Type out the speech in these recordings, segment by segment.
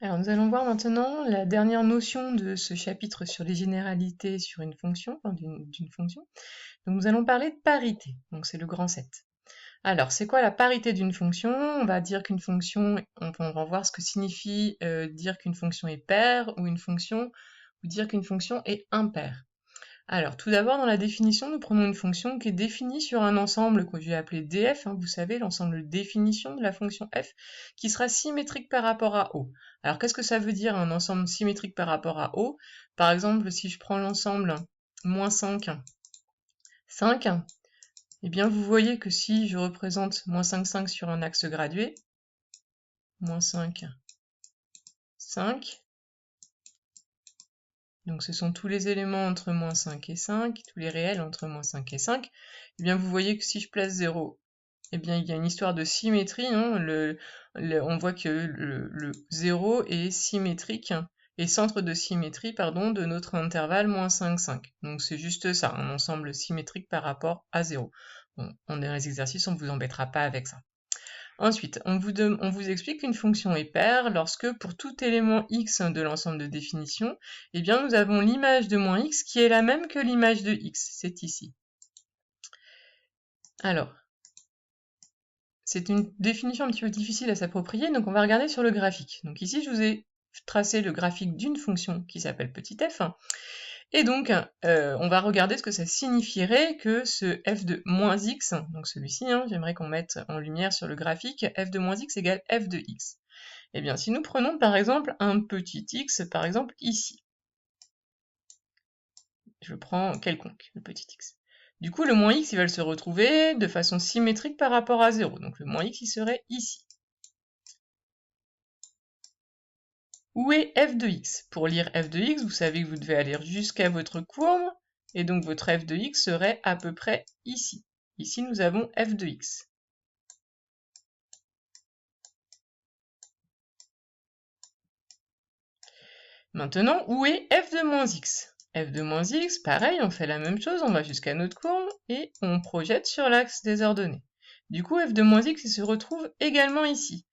Alors nous allons voir maintenant la dernière notion de ce chapitre sur les généralités sur une fonction, enfin, d'une fonction. Donc nous allons parler de parité, donc c'est le grand 7. Alors c'est quoi la parité d'une fonction? On va dire qu'une fonction, on va voir ce que signifie dire qu'une fonction est paire ou dire qu'une fonction est impaire. Alors, tout d'abord, dans la définition, nous prenons une fonction qui est définie sur un ensemble que je vais appeler df, vous savez, l'ensemble de définition de la fonction f, qui sera symétrique par rapport à O. Alors, qu'est-ce que ça veut dire un ensemble symétrique par rapport à O? Par exemple, si je prends l'ensemble moins 5, 5, eh bien, vous voyez que si je représente moins 5, 5 sur un axe gradué, moins 5, 5, donc ce sont tous les éléments entre moins 5 et 5, tous les réels entre moins 5 et 5, eh bien vous voyez que si je place 0, eh bien il y a une histoire de symétrie, hein, on voit que le 0 est symétrique, et centre de symétrie, pardon, de notre intervalle moins 5, 5. Donc c'est juste ça, un ensemble symétrique par rapport à 0. Bon, dans les exercices, on ne vous embêtera pas avec ça. Ensuite, on vous explique qu'une fonction est paire lorsque, pour tout élément x de l'ensemble de définition, eh bien, nous avons l'image de moins x qui est la même que l'image de x. C'est ici. Alors, c'est une définition un petit peu difficile à s'approprier, donc on va regarder sur le graphique. Donc ici, je vous ai tracé le graphique d'une fonction qui s'appelle petit f. Et donc, on va regarder ce que ça signifierait que ce f de moins x, donc celui-ci, j'aimerais qu'on mette en lumière sur le graphique, f de moins x égale f de x. Eh bien, si nous prenons par exemple un petit x, par exemple ici, je prends quelconque, le petit x. Du coup, le moins x, il va se retrouver de façon symétrique par rapport à 0. Donc le moins x, il serait ici. Où est f de x? Pour lire f de x, vous savez que vous devez aller jusqu'à votre courbe, et donc votre f de x serait à peu près ici. Ici, nous avons f de x. Maintenant, où est f de moins x? F de moins x, pareil, on fait la même chose, on va jusqu'à notre courbe, et on projette sur l'axe des ordonnées. Du coup, f de moins x, il se retrouve également ici.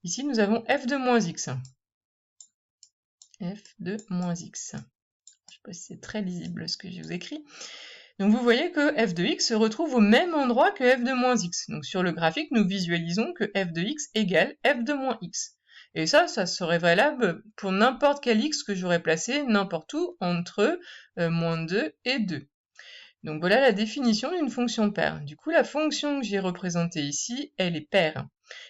Ici, nous avons f de moins x. F de moins x. Je ne sais pas si c'est très lisible ce que je vous écris. Donc vous voyez que f de x se retrouve au même endroit que f de moins x. Donc sur le graphique, nous visualisons que f de x égale f de moins x. Et ça serait valable pour n'importe quel x que j'aurais placé n'importe où entre moins 2 et 2. Donc voilà la définition d'une fonction paire. Du coup, la fonction que j'ai représentée ici, elle est paire.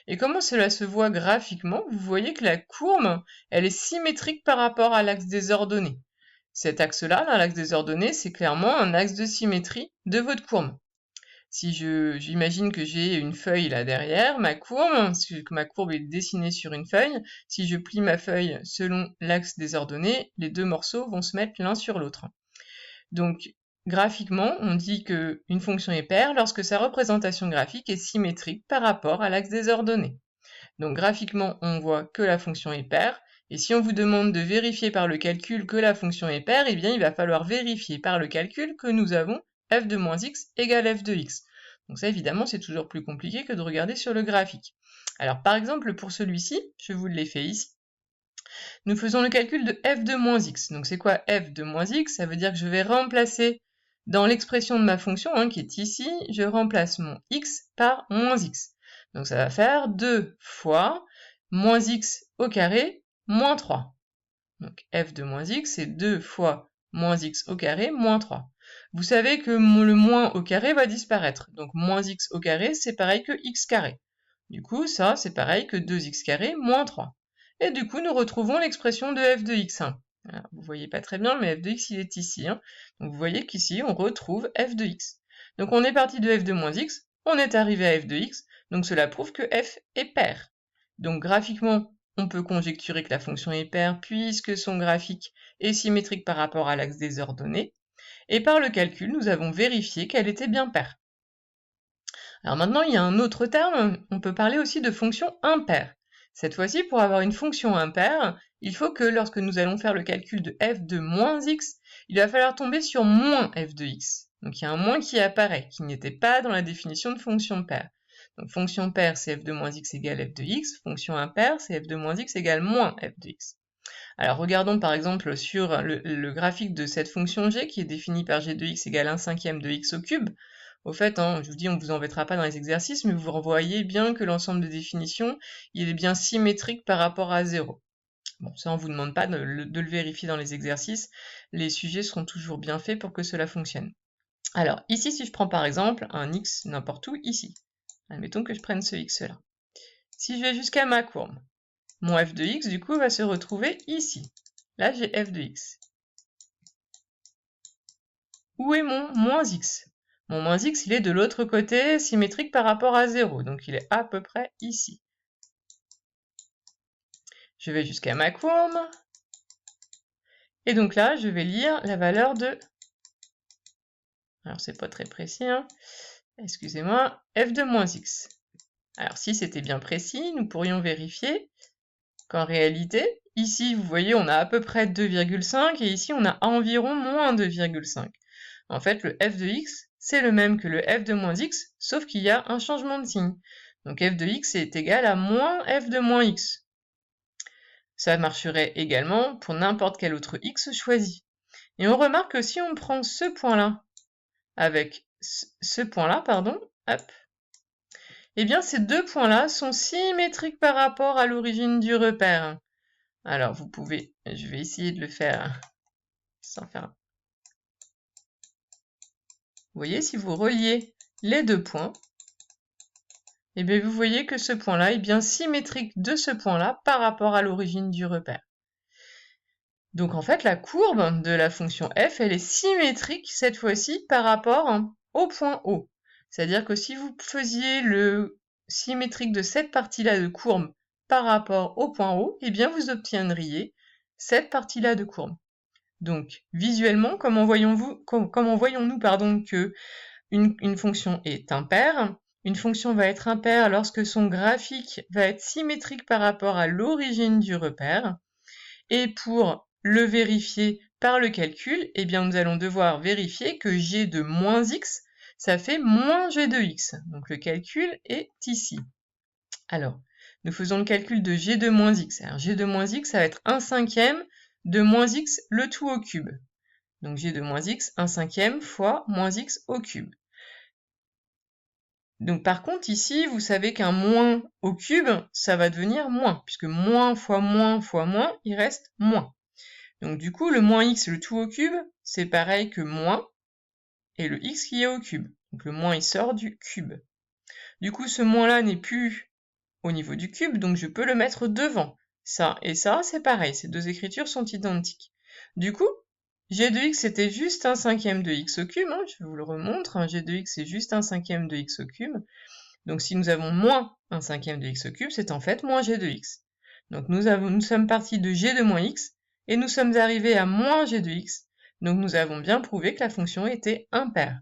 Et comment cela se voit graphiquement? Vous voyez que la courbe, elle est symétrique par rapport à l'axe des ordonnées. Cet axe-là, l'axe des ordonnées, c'est clairement un axe de symétrie de votre courbe. Si j'imagine que j'ai une feuille là derrière, ma courbe est dessinée sur une feuille, si je plie ma feuille selon l'axe des ordonnées, les deux morceaux vont se mettre l'un sur l'autre. Donc, graphiquement, on dit qu'une fonction est paire lorsque sa représentation graphique est symétrique par rapport à l'axe des ordonnées. Donc, graphiquement, on voit que la fonction est paire, et si on vous demande de vérifier par le calcul que la fonction est paire, eh bien, il va falloir vérifier par le calcul que nous avons f de moins x égale f de x. Donc ça, évidemment, c'est toujours plus compliqué que de regarder sur le graphique. Alors, par exemple, pour celui-ci, je vous l'ai fait ici, nous faisons le calcul de f de moins x. Donc c'est quoi f de moins x? Ça veut dire que je vais remplacer dans l'expression de ma fonction, qui est ici, je remplace mon x par moins x. Donc ça va faire 2 fois moins x au carré moins 3. Donc f de moins x, c'est 2 fois moins x au carré moins 3. Vous savez que le moins au carré va disparaître. Donc moins x au carré, c'est pareil que x carré. Du coup, ça, c'est pareil que 2x carré moins 3. Et du coup, nous retrouvons l'expression de f de x. Alors, vous voyez pas très bien, mais f de x, il est ici. Donc vous voyez qu'ici, on retrouve f de x. Donc on est parti de f de moins x, on est arrivé à f de x, donc cela prouve que f est paire. Donc graphiquement, on peut conjecturer que la fonction est paire puisque son graphique est symétrique par rapport à l'axe des ordonnées. Et par le calcul, nous avons vérifié qu'elle était bien paire. Alors maintenant, il y a un autre terme, on peut parler aussi de fonction impaire. Cette fois-ci, pour avoir une fonction impaire, il faut que lorsque nous allons faire le calcul de f de moins x, il va falloir tomber sur moins f de x. Donc il y a un moins qui apparaît, qui n'était pas dans la définition de fonction paire. Donc fonction paire, c'est f de moins x égale f de x. Fonction impaire, c'est f de moins x égale moins f de x. Alors regardons par exemple sur le graphique de cette fonction g qui est définie par g de x égale 1/5 de x au cube. Au fait, je vous dis, on ne vous embêtera pas dans les exercices, mais vous voyez bien que l'ensemble de définitions, il est bien symétrique par rapport à 0. Bon, ça on ne vous demande pas de le vérifier dans les exercices, les sujets seront toujours bien faits pour que cela fonctionne. Alors ici, si je prends par exemple un x n'importe où ici, admettons que je prenne ce x là. Si je vais jusqu'à ma courbe, mon f de x, du coup, va se retrouver ici. Là, j'ai f de x. Où est mon moins x? Mon moins x, il est de l'autre côté, symétrique par rapport à 0. Donc, il est à peu près ici. Je vais jusqu'à ma courbe. Et donc là, je vais lire la valeur de... Alors, c'est pas très précis, hein. Excusez-moi, f de moins x. Alors, si c'était bien précis, nous pourrions vérifier qu'en réalité, ici, vous voyez, on a à peu près 2,5 et ici, on a environ moins 2,5. En fait, le f de x, c'est le même que le f de moins x, sauf qu'il y a un changement de signe. Donc f de x est égal à moins f de moins x. Ça marcherait également pour n'importe quel autre x choisi. Et on remarque que si on prend ce point-là avec ce point-là, hop, eh bien ces deux points-là sont symétriques par rapport à l'origine du repère. Alors vous pouvez, je vais essayer de le faire sans faire... Vous voyez, si vous reliez les deux points, eh bien vous voyez que ce point-là est bien symétrique de ce point-là par rapport à l'origine du repère. Donc en fait, la courbe de la fonction f, elle est symétrique cette fois-ci par rapport au point O. C'est-à-dire que si vous faisiez le symétrique de cette partie-là de courbe par rapport au point O, eh bien vous obtiendriez cette partie-là de courbe. Donc visuellement, comment voyons-nous que une fonction est impaire? Une fonction va être impaire lorsque son graphique va être symétrique par rapport à l'origine du repère. Et pour le vérifier par le calcul, eh bien nous allons devoir vérifier que g de moins x, ça fait moins g de x. Donc le calcul est ici. Alors, nous faisons le calcul de g de moins x. Alors g de moins x, ça va être 1/5 de moins x le tout au cube. Donc g de moins x, 1/5 fois moins x au cube. Donc par contre ici, vous savez qu'un moins au cube, ça va devenir moins, puisque moins, il reste moins. Donc du coup, le moins x, le tout au cube, c'est pareil que moins, et le x qui est au cube. Donc le moins, il sort du cube. Du coup, ce moins-là n'est plus au niveau du cube, donc je peux le mettre devant. Ça et ça, c'est pareil, ces deux écritures sont identiques. Du coup, g de x, c'était juste 1/5 de x au cube, je vous le remontre, g de x, c'est juste 1/5 de x au cube. Donc si nous avons moins 1/5 de x au cube, c'est en fait moins g de x. Donc nous sommes partis de g de moins x, et nous sommes arrivés à moins g de x, donc nous avons bien prouvé que la fonction était impaire.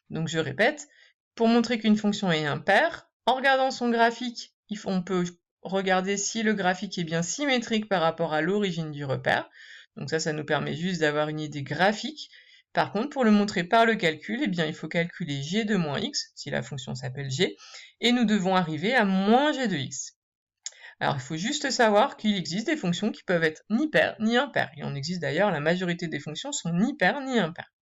Donc je répète, pour montrer qu'une fonction est impaire, en regardant son graphique, on peut regarder si le graphique est bien symétrique par rapport à l'origine du repère. Donc ça nous permet juste d'avoir une idée graphique. Par contre, pour le montrer par le calcul, eh bien, il faut calculer g de moins x, si la fonction s'appelle g, et nous devons arriver à moins g de x. Alors, il faut juste savoir qu'il existe des fonctions qui peuvent être ni paires ni impaires. Il en existe d'ailleurs, la majorité des fonctions sont ni paires ni impaires.